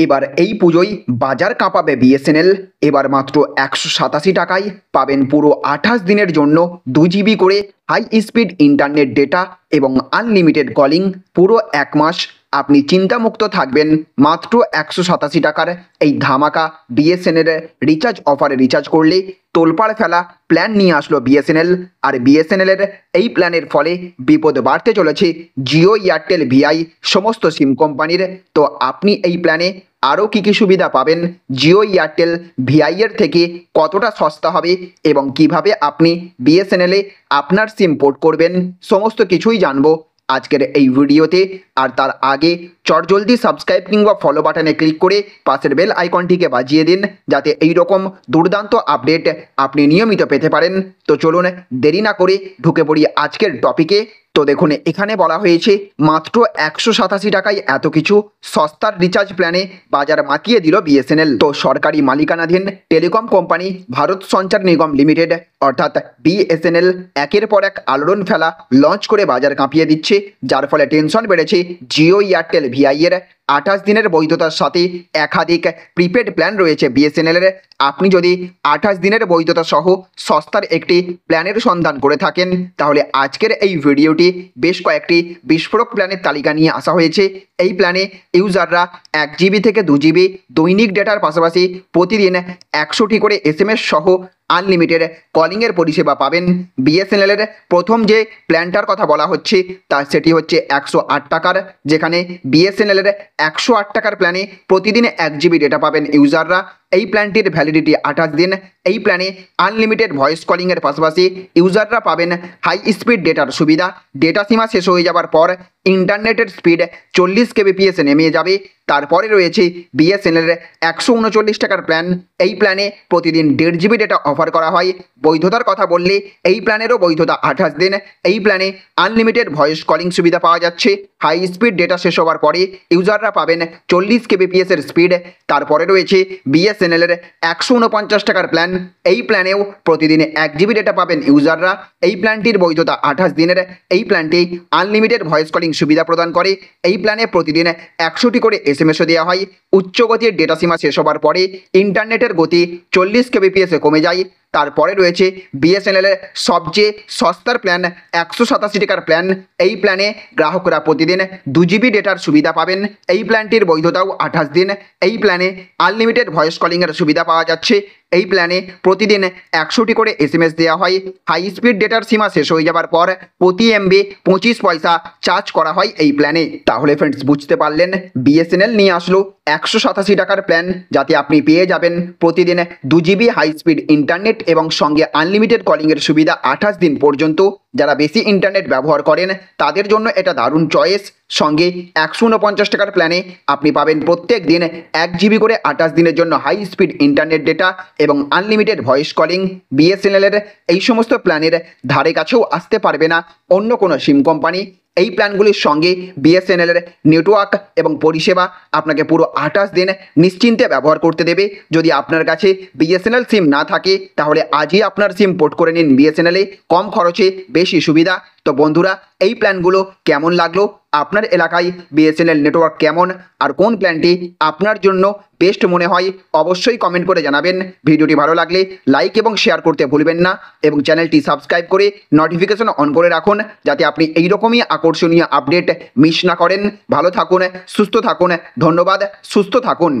এবার এই পুজোয় বাজার কাঁপাবে বিএসএনএল। এবার মাত্র 187 টাকায় পাবেন পুরো 28 দিনের জন্য 2 জিবি করে হাই স্পিড ইন্টারনেট ডেটা এবং আনলিমিটেড কলিং। পুরো 1 মাস আপনি চিন্তামুক্ত থাকবেন মাত্র 187 টাকার এই ধামাকা বিএসএনএল রিচার্জ অফারে রিচার্জ করলে। তোলপাড় ফেলা প্ল্যান নিয়ে আসলো বিএসএনএল। আর বিএসএনএলের এই প্ল্যানের ফলে বিপদ বাড়তে চলেছে জিও, এয়ারটেল, ভিআই সমস্ত সিম কোম্পানির। তো আপনি এই প্ল্যানে আরও কী কী সুবিধা পাবেন, জিও, এয়ারটেল, ভিআইয়ের থেকে কতটা সস্তা হবে এবং কিভাবে আপনি বিএসএনএলে আপনার সিম পোর্ট করবেন, সমস্ত কিছুই জানবো আজকের এই ভিডিওতে। আর তার আগে চটজলদি সাবস্ক্রাইব কিংবা ফলো বাটনে ক্লিক করে পাশের বেল আইকনটিকে বাজিয়ে দিন, যাতে এই রকম দুর্দান্ত আপডেট আপনি নিয়মিত পেতে পারেন। তো চলুন দেরি না করে ঢুকে পড়ি আজকের টপিকে। তো দেখুন, এখানে বলা হয়েছে মাত্র 187 টাকায় এত কিছু সস্তার রিচার্জ প্ল্যানে বাজার মাতিয়ে দিল বিএসএনএল। তো সরকারি মালিকানাধীন টেলিকম কোম্পানি ভারত সঞ্চার নিগম লিমিটেড অর্থাৎ বিএসএনএল একের পর এক আলোড়ন ফেলা লঞ্চ করে বাজার কাঁপিয়ে দিচ্ছে, যার ফলে টেনশন বেড়েছে জিও, এয়ারটেল, ভিআইয়ের। 28 দিনের বৈধতার সাথে একাধিক প্রিপেড প্ল্যান রয়েছে বিএসএনএলের। আপনি যদি 28 দিনের বৈধতা সহ সস্তার একটি প্ল্যানের সন্ধান করে থাকেন, তাহলে আজকের এই ভিডিওটি বেশ কয়েকটি বিস্ফোরক প্ল্যানের তালিকা নিয়ে আসা হয়েছে। এই প্ল্যানে ইউজাররা 1 জিবি থেকে 2 জিবি দৈনিক ডেটার পাশাপাশি প্রতিদিন 100টি করে এসএমএস সহ আনলিমিটেড কলিংয়ের পরিষেবা পাবেন। বিএসএনএলের প্রথম যে প্ল্যানটার কথা বলা হচ্ছে সেটি হচ্ছে 108 টাকার, যেখানে বিএসএনএলের 108 টাকার প্ল্যানে প্রতিদিন 1 জিবি ডেটা পাবেন ইউজাররা। এই প্ল্যানটির ভ্যালিডিটি 28 দিন। এই প্ল্যানে আনলিমিটেড ভয়েস কলিংয়ের পাশাপাশি ইউজাররা পাবেন হাই স্পিড ডেটার সুবিধা। ডেটা সীমা শেষ হয়ে যাবার পর ইন্টারনেটের স্পিড 40 kbps নেমে যাবে। তারপরে রয়েছে বিএসএনএলের 139 টাকার প্ল্যান। এই প্ল্যানে প্রতিদিন 1.5 জিবি ডেটা অফার করা হয়। বৈধতার কথা বললে এই প্ল্যানেরও বৈধতা 28 দিন। এই প্ল্যানে আনলিমিটেড ভয়েস কলিং সুবিধা পাওয়া যাচ্ছে। হাই স্পিড ডেটা শেষ হওয়ার পরে ইউজাররা পাবেন 40 kbps এর স্পিড। তারপরে রয়েছে বিএসএনএলের 149 টাকার প্ল্যান। এই প্ল্যানেও প্রতিদিন 1 জিবি ডেটা পাবেন ইউজাররা। এই প্ল্যানটির বৈধতা 28 দিনের। এই প্ল্যানটি আনলিমিটেড ভয়েস কলিং সুবিধা প্রদান করে। এই প্ল্যানে প্রতিদিন 100টি করে এসএমএসও দেওয়া হয়। উচ্চ গতির ডেটা সীমা শেষ হবার পরে ইন্টারনেটের গতি 40 kbps কমে যায়। তারপরে রয়েছে বিএসএনএলের সবচেয়ে সস্তার প্ল্যান 187 টাকার প্ল্যান। এই প্ল্যানে গ্রাহকরা প্রতিদিন 2 জিবি ডেটার সুবিধা পাবেন। এই প্ল্যানটির বৈধতাও 28 দিন। এই প্ল্যানে আনলিমিটেড ভয়েস কলিংয়ের সুবিধা পাওয়া যাচ্ছে। এই প্ল্যানে প্রতিদিন 100টি করে এসএমএস দেওয়া হয়। হাই স্পিড ডেটার সীমা শেষ হয়ে যাবার পর প্রতি এমবি 25 পয়সা চার্জ করা হয় এই প্ল্যানে। তাহলে ফ্রেন্ডস, বুঝতে পারলেন, বিএসএনএল নিয়ে আসলো 187 টাকার প্ল্যান, যাতে আপনি পেয়ে যাবেন প্রতিদিন 2 জিবি হাই স্পিড ইন্টারনেট এবং সঙ্গে আনলিমিটেড কলিংয়ের সুবিধা 28 দিন পর্যন্ত। যারা বেশি ইন্টারনেট ব্যবহার করেন তাদের জন্য এটা দারুণ চয়েস। সঙ্গে 149 টাকার প্ল্যানে আপনি পাবেন প্রত্যেক দিন 1 জিবি করে 28 দিনের জন্য হাই স্পিড ইন্টারনেট ডেটা এবং আনলিমিটেড ভয়েস কলিং। বিএসএনএলের এই সমস্ত প্ল্যানের ধারে কাছেও আসতে পারবে না অন্য কোনো সিম কোম্পানি। এই প্ল্যানগুলির সঙ্গে বিএসএনএলের নেটওয়ার্ক এবং পরিষেবা আপনাকে পুরো 28 দিন নিশ্চিন্তে ব্যবহার করতে দেবে। যদি আপনার কাছে বিএসএনএল সিম না থাকে, তাহলে আজই আপনার সিম পোর্ট করে নিন বিএসএনএলে, কম খরচে বেশি সুবিধা। তো বন্ধুরা, এই প্ল্যানগুলো কেমন লাগলো? আপনার এলাকায় বিএসএনএল নেটওয়ার্ক কেমন আর কোন প্ল্যানটি আপনার জন্য বেস্ট মনে হয় অবশ্যই কমেন্ট করে জানাবেন। ভিডিওটি ভালো লাগলে লাইক এবং শেয়ার করতে ভুলবেন না এবং চ্যানেলটি সাবস্ক্রাইব করে নোটিফিকেশন অন করে রাখুন, যাতে আপনি এইরকমই আকর্ষণীয় আপডেট মিস না করেন। ভালো থাকুন, সুস্থ থাকুন। ধন্যবাদ, সুস্থ থাকুন।